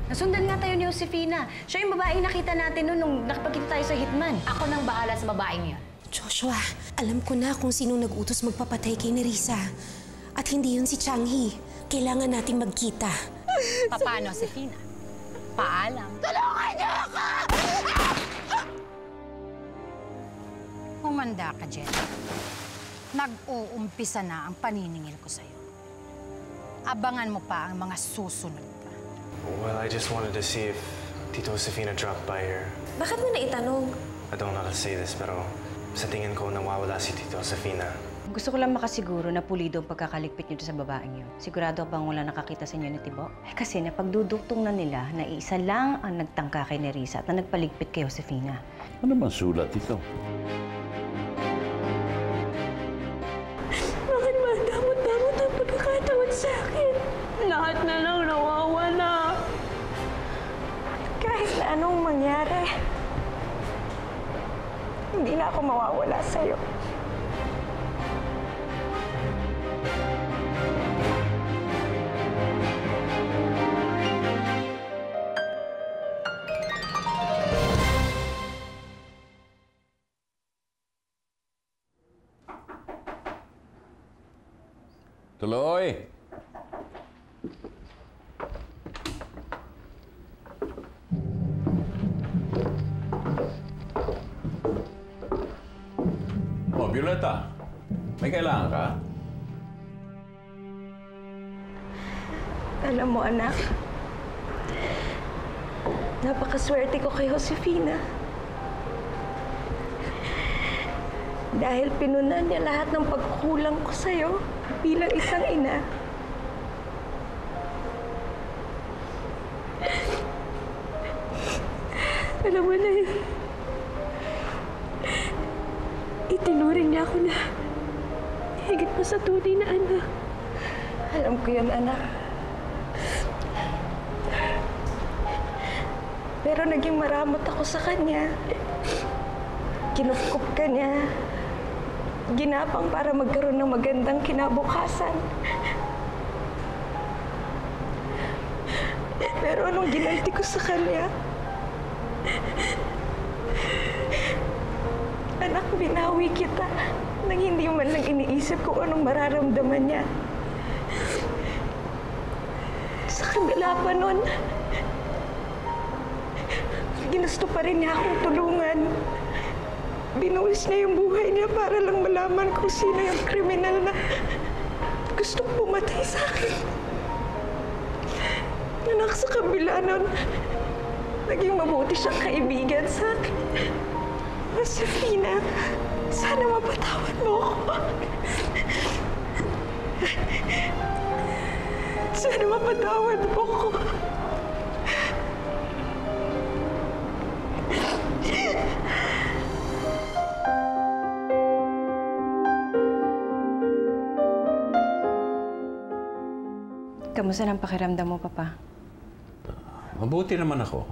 Nasundan nga tayo ni Josefina. Siya yung babaeng nakita natin nung nakapagkita tayo sa hitman. Ako nang bahala sa babaeng yun. Joshua, alam ko na kung sino nag-utos magpapatay kay Nerissa. At hindi yun si Changhi. Kailangan nating magkita. Paano, Josefina? Paalam. Tulungan niyo ako! Humanda ka, Jenna. Nag-uumpisa na ang paniningil ko sa'yo. Abangan mo pa ang mga susunod pa. Well, I just wanted to see if Tito Josefina dropped by here. Bakit mo naitanong? I don't know how to say this, pero sa tingin ko nawawala si Tito Josefina. Gusto ko lang makasiguro na pulido ang pagkakaligpit niyo sa babaeng yun. Sigurado bang wala nakakita sa inyo ni Tibo? Kasi napagduduktong na nila na iisa lang ang nagtangka kay Nerissa at na nagpaligpit kay Josefina. Ano man sulat ito? Bakit ba damot-damot ang pagkakataon sa akin? Lahat na lang nawawala. Kahit na anong mangyari, hindi na ako mawawala sa'yo. Tuloy! Oh, Violeta. May kailangan ka? Alam mo, anak, napakaswerte ko kay Josefina. Dahil pinunan niya lahat ng pagkukulang ko sa'yo bilang isang ina. Alam mo na yun, itinuring niya ako na higit pa sa tunay na anak. Alam ko yun, anak. Pero naging maramot ako sa kanya. Kinupkup ka niya. Ginapang para magkaroon ng magandang kinabukasan. Pero anong ginanti ko sa kanya? Anak, binawi kita nang hindi man lang iniisip kung anong mararamdaman niya. Sa kabila pa nun, ginusto pa rin niya akong tulungan. Binuwis niya yung buhay niya para lang malaman kung sino yung kriminal na gustong pumatay sa akin. Anak, sa kabila nun, naging mabuti siyang kaibigan sa akin. Josefina, sana mapatawad mo ako. Sana mapatawad mo ako. Kamusta ang pakiramdam mo, Papa? Mabuti naman ako.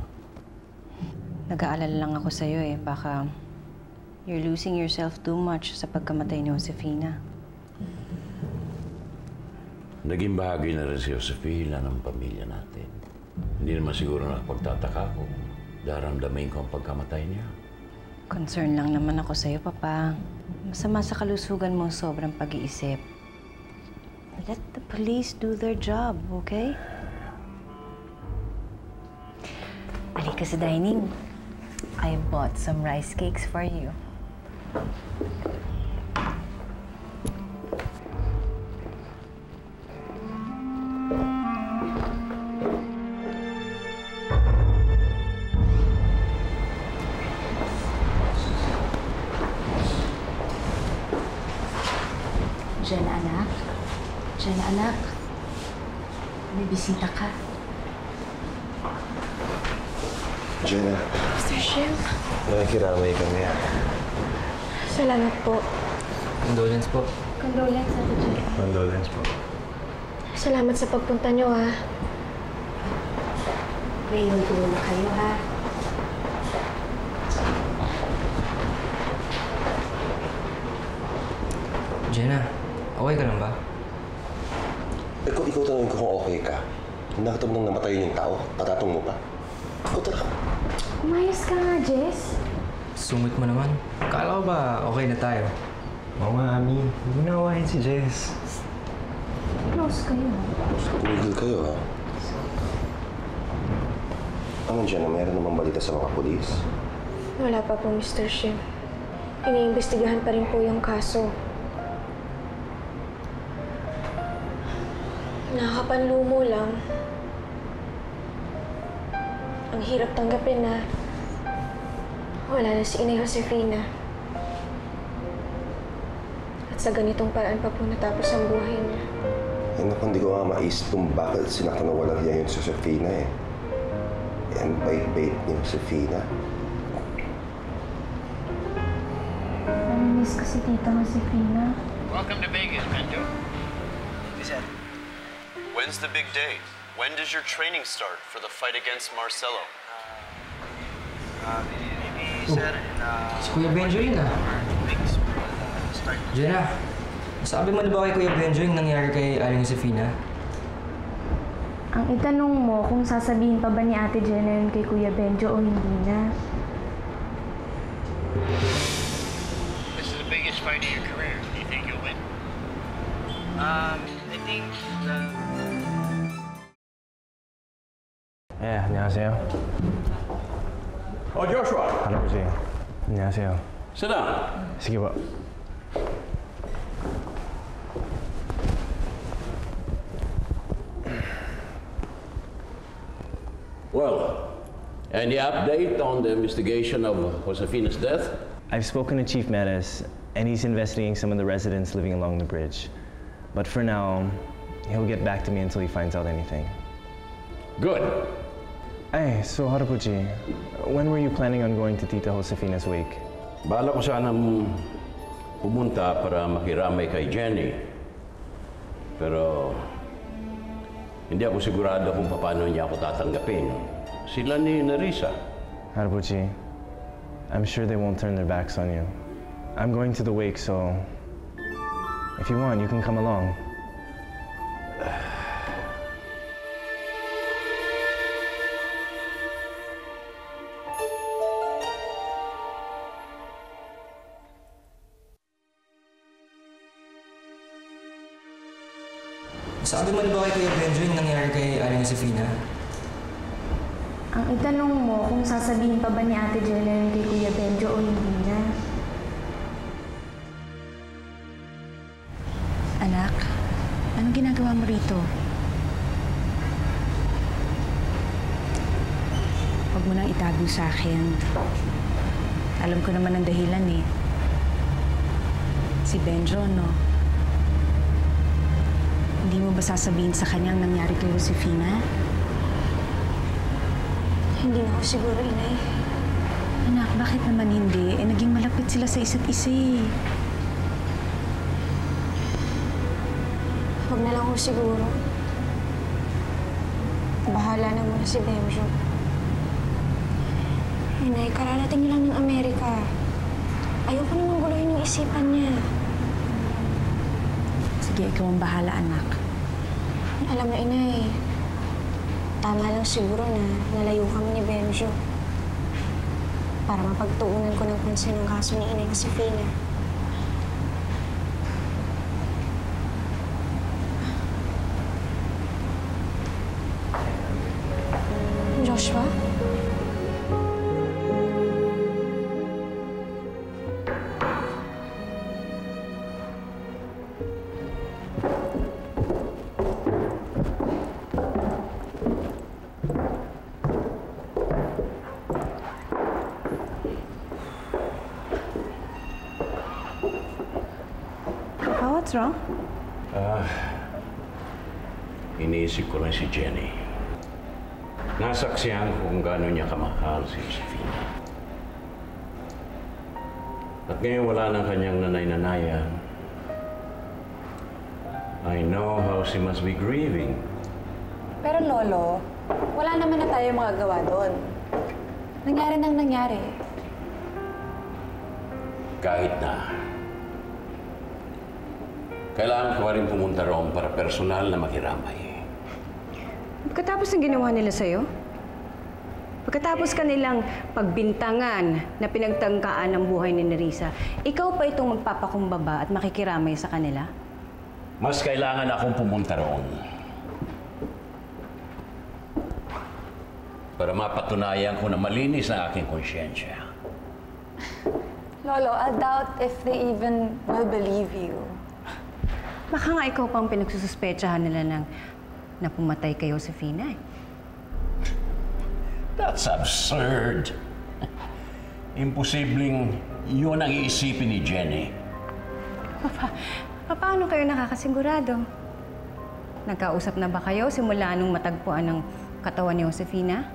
Nag-aalala lang ako sa'yo eh. Baka you're losing yourself too much sa pagkamatay ni Josefina. Naging bahagi na rin si Josefina ng pamilya natin. Hindi naman siguro nakapagtataka kung daramdamin ko ang pagkamatay niya. Concern lang naman ako sa'yo, Papa. Masama sa kalusugan mo sobrang pag-iisip. Let the police do their job, okay? Halika sa dining. I bought some rice cakes for you. Jenna, anak. Jenna, anak. May bisita ka. Jenna, Mr. Shim, nakikiramay kami. salamat po. Condolence po. Condolence, Ate Jenna. Condolence po. Salamat sa pagpunta niyo, ha. Ngayon ko na kayo, ha. Jenna, okay ka lang ba? Kung ikaw tanongin ko kung okay ka, nakita mo nang namatayin yung tao, patatong mo pa. Ikaw talaga. Umayos ka nga, Jess. Sungit mo naman. Akala ko ba okay na tayo? Oo nga, Ami. Huwag mo naawahin si Jess. Close kayo. Tumigil kayo, ha? Ano dyan na meron namang balita sa mga polis? Wala pa po, Mr. Shim. Iniimbestigahan pa rin po yung kaso. Nakakapanlumo lang. Ang hirap tanggapin na wala na si Inay Josefina. At sa ganitong paraan pa po natapos ang buhay niya. Eh, naku, hindi ko nga maisip kung bakit sinaktan na walang hiya yung Josefina, eh. Ang bait-bait ni Josefina. Namimiss ko si Tita Josefina. Welcome to Vegas, Benjo. When's the big day? When does your training start for the fight against Marcelo? Si Kuya Benjo yun Jenna, sabi mo na ba kay Kuya Benjo yung nangyari kay Aling Josefina? Ang itanong mo kung sasabihin pa ba ni Ate Jenna yun kay Kuya Benjo o hindi na. This is the biggest fight of your career. Do you think you'll win? I think 예, 안녕하세요. Joshua, 할아버지. 안녕하세요. sit down. Sige po. Well, any update on the investigation of Josefina's death? I've spoken to Chief Menace, and he's investigating some of the residents living along the bridge. But for now, he'll get back to me until he finds out anything. Good. Ay, so Harapuchi, when were you planning on going to Tita Josefina's wake? Bala ko sanang pumunta para makiramay kay Jenny. Pero hindi ako sigurado kung paano niya ako tatanggapin. Sila ni Nerissa. Harapuchi, I'm sure they won't turn their backs on you. I'm going to the wake, so if you want, you can come along. Sabi mo na ba kay Kuya Benjo yung nangyari kay Aling Josefina? Ang itanong mo kung sasabihin pa ba ni Ate Jenna yun kay Kuya Benjo o hindi na. Anak, anong ginagawa mo rito? Huwag mo nang itago sa akin. Alam ko naman ang dahilan eh. Si Benjo, no? Hindi mo ba sasabihin sa kanya ang nangyari kay Josefina? Hindi na ako siguro, Inay. Anak, bakit naman hindi? Eh, naging malapit sila sa isa't isa eh. Huwag na lang ako siguro. Bahala na muna si Benjo. Inay, kararating niya lang ng Amerika. Ayoko namang guluhin yung isipan niya. Sige, ikaw ang bahala, anak. Alam mo, Inay, tama lang siguro na nalayo kami ni Benjo para mapagtuunan ko ng pansin ng kaso ni Inay Josefina. Joshua? What's wrong? Iniisip ko lang si Jenny. Nasaksihan ko kung gaano niya kamahal si Josefina. At ngayon wala ng kanyang nanay-nanayan. I know how she must be grieving. Pero Lolo, wala naman na tayo magagawa doon. Nangyari nang nangyari. Kahit na. Kailangan ko pa rin pumunta roon para personal na makiramay. Pagkatapos ng ginawa nila sa'yo, pagkatapos kanilang pagbintangan na pinagtangkaan ng buhay ni Nerissa, ikaw pa itong magpapakumbaba at makikiramay sa kanila? Mas kailangan akong pumunta roon para mapatunayan ko na malinis ang aking konsyensya. Lolo, I doubt if they even will believe you. Baka nga ikaw pang pinagsususpechahan nila na pumatay kay Josefina eh. That's absurd. Imposibleng yun ang iisipin ni Jenny. Paano kayo nakakasigurado? Nagkausap na ba kayo simula nung matagpuan ng katawan ni Josefina?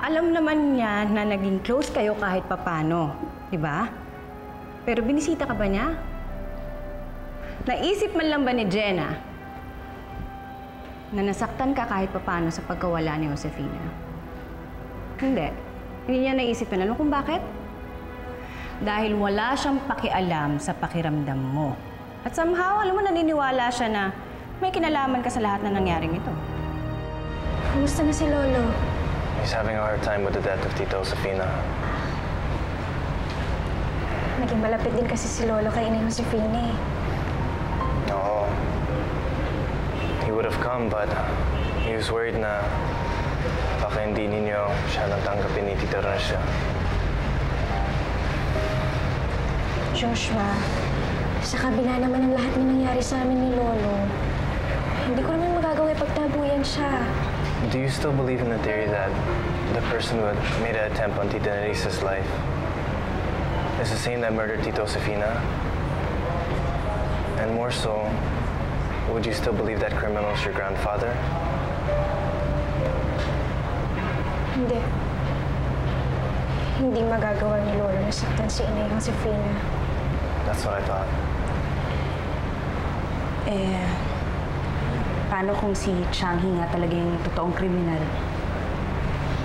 Alam naman niya na naging close kayo kahit papano, di ba? Pero binisita ka ba niya? Naisip man lang ba ni Jenna na nasaktan ka kahit papano sa pagkawala ni Josefina? Hindi. Hindi niya naisip na kung bakit? Dahil wala siyang pakialam sa pakiramdam mo. At somehow, alam mo, naniniwala siya na may kinalaman ka sa lahat na nangyaring ito. Kumusta na si Lolo? He's having a hard time with the death of Tita Josefina. Naging malapit din kasi si Lolo kay Inay Josefina eh. No. He would have come, but he was worried na baka hindi ninyo siya natanggapin ni Tita Rasha. Joshua, sa kabila naman ng lahat na nangyari sa amin ni Lolo, hindi ko naman magagawa ipagtabuyan siya. Do you still believe in the theory that the person who made an attempt on Tita Nerissa's life is the same that murdered Tita Josefina? And more so, would you still believe that criminal is your grandfather? Hindi. Hindi magagawa ni Lolo na saktan si Inay Josefina. That's what I thought. Paano kung si Changhi nga talaga yung totoong kriminal?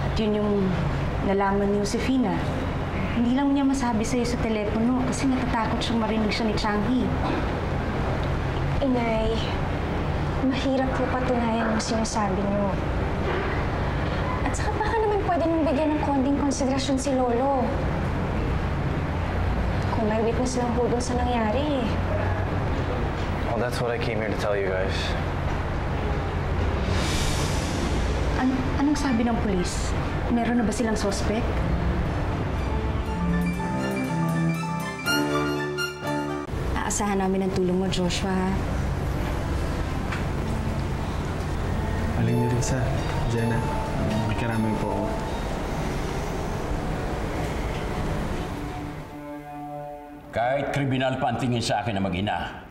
At yun yung nalaman ni Josefina. Hindi lang niya masabi sa'yo sa telepono kasi natatakot siyang marinig siya ni Changhi. Inay, mahirap po patunayan ang sinasabi niyo. At saka baka naman pwede nang bigyan ng konting konsiderasyon si Lolo. Kung may witness lang po doon sa nangyari. Well, that's what I came here to tell you guys. Anong sabi ng pulis? Meron na ba silang suspect? Aasahan namin ang tulong mo, Joshua. Aling Nerissa, Jenna, may karamay po ako. Kahit kriminal pa ang tingin sa akin na mag-ina,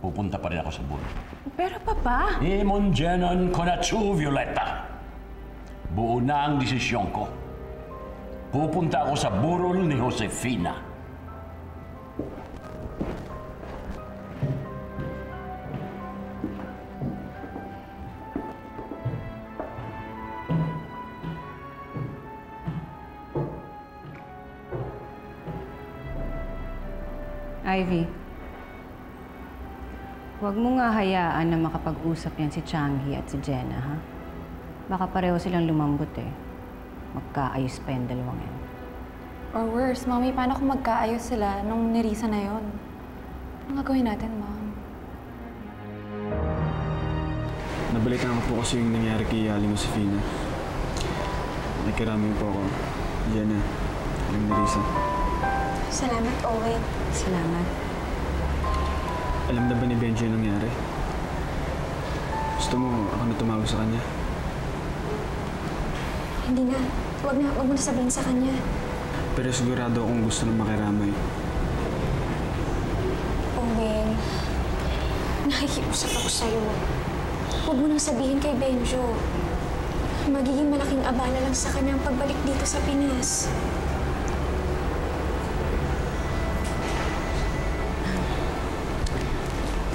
pupunta pa rin ako sa burol. Pero, Papa... Imon Jenon Konatsu, Violeta. Buo na ang desisyon ko. Pupunta ako sa burol ni Josefina. Ivy, huwag mo nga hayaan na makapag-usap yan si Changhi at si Jenna, ha? Baka pareho silang lumambot eh. Magkaayos pa yung dalawang yan. Or worse, Mommy, paano kung magkaayos sila nung Nerissa na yon? Ano gagawin natin, Mom? Nabalitaan ko po kasi yung nangyari kay Aling Josefina. Nagkaramay po ako. Jenna, Aling Nerissa. Salamat, Owen. Salamat. Alam na ba ni Benji yung nangyari? Gusto mo ako na tumawag sa kanya? Hindi na. Huwag mo na sabihin sa kanya. Pero sigurado akong gusto na makiramay. Owen, nakikiusap ako sa'yo. Huwag mo nang sabihin kay Benjo. Magiging malaking abala lang sa kanya ang pagbalik dito sa Pinas.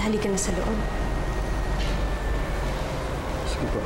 Halika na sa loob. Sige po.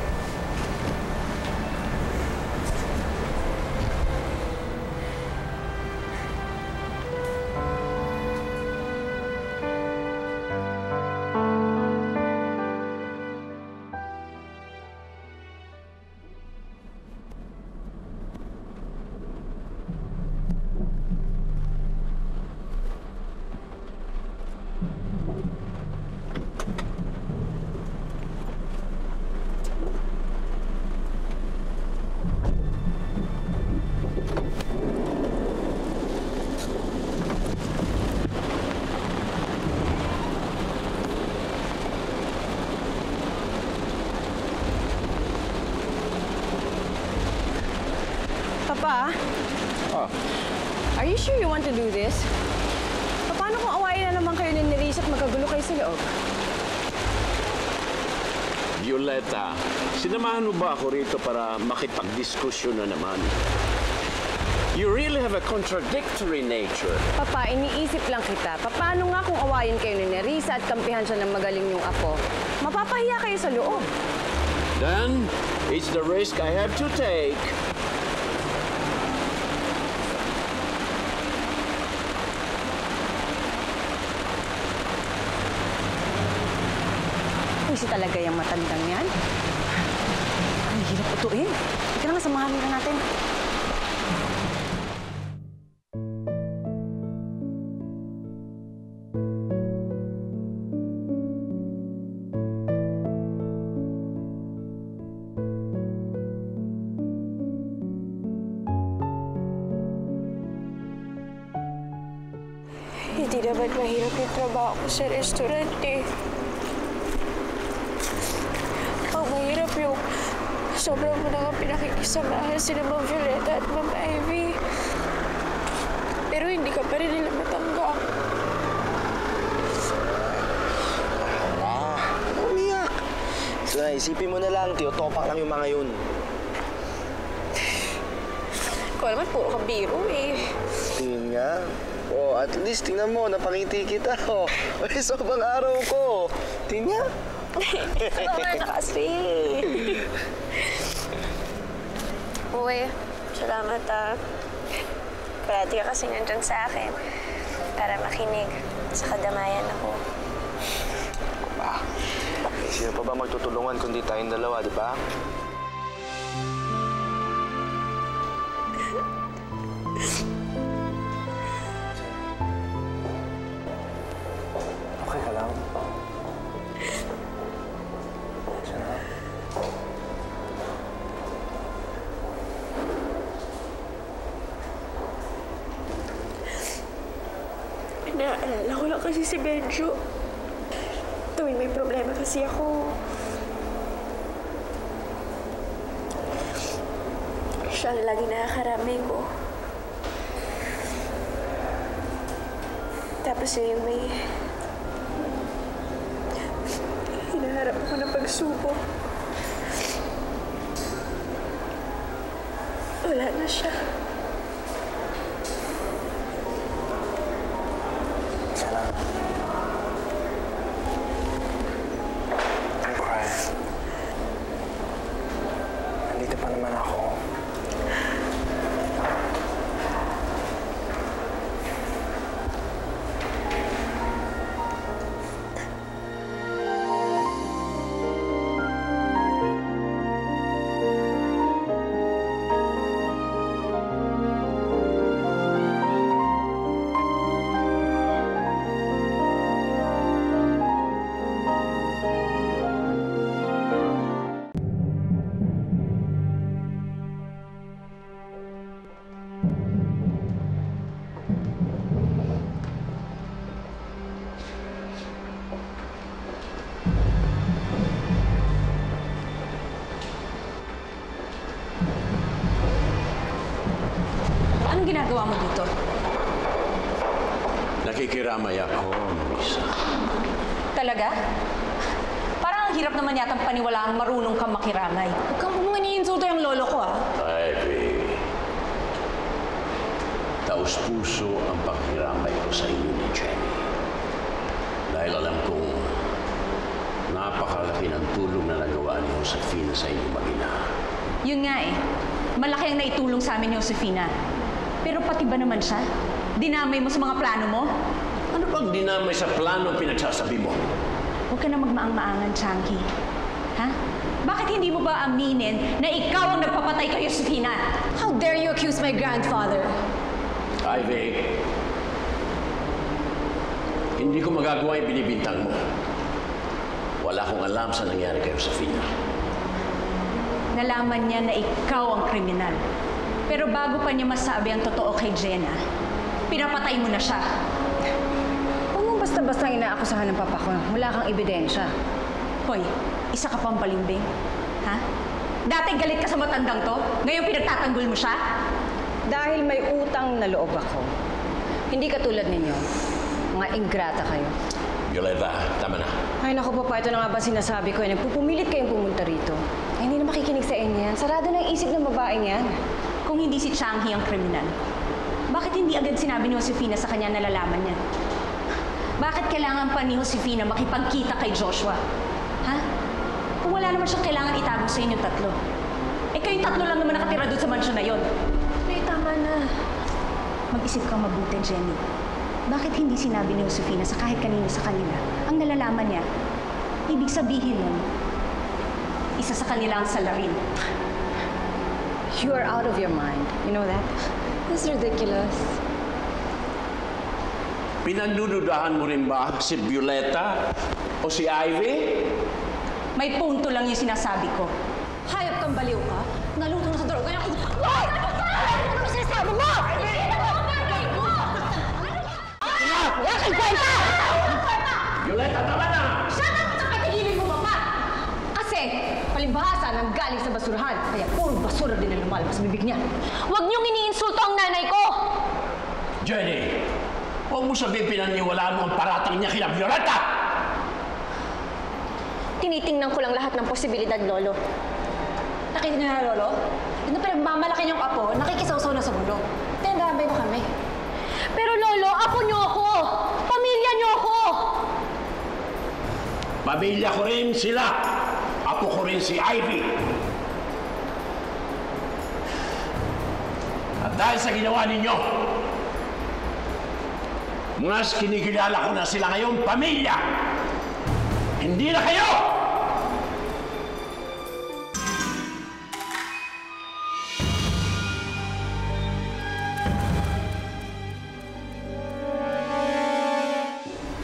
Pa? Oh. Are you sure you want to do this? Paano kung awayin na naman kayo ni Nerissa at magkagulo kayo sa loob? Violeta, sinamahan mo ba ako rito para makipagdiskusyon na naman? You really have a contradictory nature. Papa, iniisip lang kita. Paano nga kung awayin kayo ni Nerissa at kampihan siya ng magaling yung apo? Mapapahiya kayo sa loob. Then, it's the risk I have to take. Kasi talaga yung matandang yan. Ang hirap utuin. Ika na nga, samahan na natin. Hindi naman mahirap yung trabaho ko sa restaurant eh. Ang mahirap yung sobrang mo na nga pinakikisamahan si Ma'am Violeta at Ma'am Ivy. Pero hindi ka pa rin nila matanggap. Umiyak. So, isipin mo na lang, tiotopak lang yung mga yun. Ikaw naman, puro kang biro eh. Tingin nga. Oh, at least tingnan mo, napangiti kita. Oh, ay, sobrang araw ko. Tingnan nga. Naman kasi. Uy, salamat Parati ka kasi nandyan sa akin para makinig sa kadamayan ako. Ba, sino pa ba magtutulungan kundi tayong dalawa, di ba? Okay ka lang? Naalala ko lang kasi si Benjo. Tuwing may problema kasi ako, siya ang lagi nakakarami ko. Tapos yung may hinaharap ako ng pagsubok. Wala na siya. Don't cry. Nandito pa naman ako. Anong ginagawa mo dito? Nakikiramay ako, Marisa. Talaga? Parang ang hirap naman yatang paniwalaang marunong kang makiramay. Huwag kang iniinsulto yung lolo ko, Ivy, taus-puso ang pakiramay ko sa inyo ni Jenny. Dahil alam kong napakalaki ng tulong na nagawa ni Josefina sa inyong mag-ina. Yun nga eh. Malaki ang naitulong sa amin ni Josefina. Pero pati ba naman siya? Dinamay mo sa mga plano mo? Ano bang dinamay sa plano ang pinagsasabi mo? Huwag ka na magmaang-maangan, Chunky. Ha? Bakit hindi mo ba aminin na ikaw ang nagpapatay kay Josefina? How dare you accuse my grandfather? Ivy, hindi ko magagawa yung binibintang mo. Wala akong alam sa nangyari kay Josefina. Nalaman niya na ikaw ang kriminal. Pero bago pa niya masabi ang totoo kay Jenna, pinapatay mo na siya. Huwag mong basta-basta inaakusahan ng papa ko. Wala kang ebidensya. Hoy, isa ka pang palimbing. Ha? Dati galit ka sa matandang to, ngayon pinagtatanggol mo siya? Dahil may utang na loob ako. Hindi katulad ninyo. Mga ingrata kayo. Violeta, tama na. Ay, naku, Papa, ito na nga ba sinasabi ko? Nagpupumilit kayong pumunta rito. Ay, hindi na makikinig sa inyo yan. Sarado na ang isip ng babaeng yan. Kung hindi si Changhi ang kriminal, bakit hindi agad sinabi ni Josefina sa kanya nalalaman niya? Bakit kailangan pa ni Josefina makipagkita kay Joshua? Ha? Kung wala naman siyang kailangan itago sa inyong tatlo. Eh, kayong tatlo lang naman nakatira doon sa mansyon na yon. Nay, tama na. Mag-isip kang mabuti, Jenny. Bakit hindi sinabi ni Josefina sa kahit kanino sa kanila ang nalalaman niya? Ibig sabihin nun, isa sa kanila ang salarin. You are out of your mind. You know that? That's ridiculous. Pinagdududahan mo rin ba si Violeta o si Ivy? May punto lang yung sinasabi ko. Hayop kang baliw ka? Naluto na sa droga yung utak mo! Ano ba sinasabi mo? Wala kang kwenta! Violeta, tama na! Shut up! Patigilin mo, Papa! Kasi, palibhasa nang galing sa basurahan, kaya puro basura din ang lumalabas sa bibig niya. Huwag niyong iniinsulto ang nanay ko! Jenny, huwag mo sabihin pinaniwalaan mo ang paratang niya kina Violeta! Tinitingnan ko lang lahat ng posibilidad, Lolo. Nakita niyo na, Lolo? Yun na pinagmamalaki niyong apo, nakikisawsaw na sa mulo. Tinadabay mo kami. Pero Lolo, apo niyo ako! Pamilya niyo ako! Pamilya ko rin sila. Apo ko rin si Ivy. At dahil sa ginawa ninyo, mas kinikilala ko na sila ngayong pamilya. Hindi na kayo!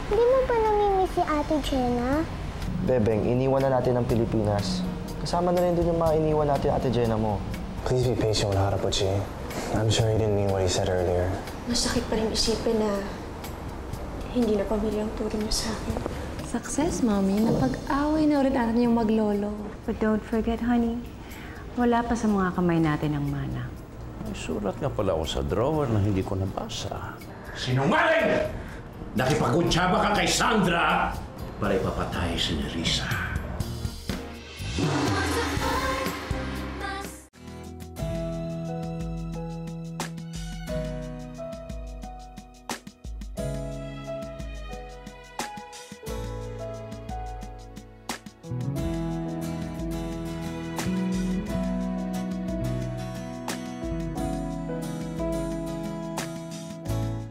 Hindi mo ba namimiss si Ate Jenna? Bebeng, iniwan na natin ang Pilipinas. Kasama na rin doon yung mga iniwan natin Ate Jenna mo. Please be patient with Harapuchi. I'm sure he didn't mean what he said earlier. Masakit pa rin isipin na hindi na pamilya ang turo niyo sa akin. Success, Mommy. Napag-away na ulit natin yung maglolo. But don't forget, honey, wala pa sa mga kamay natin ang mana. May sulat nga pala ako sa drawer na hindi ko nabasa. Sinungaling! Nakipag-utsaba ka kay Sandra para ipapatay si Nerissa.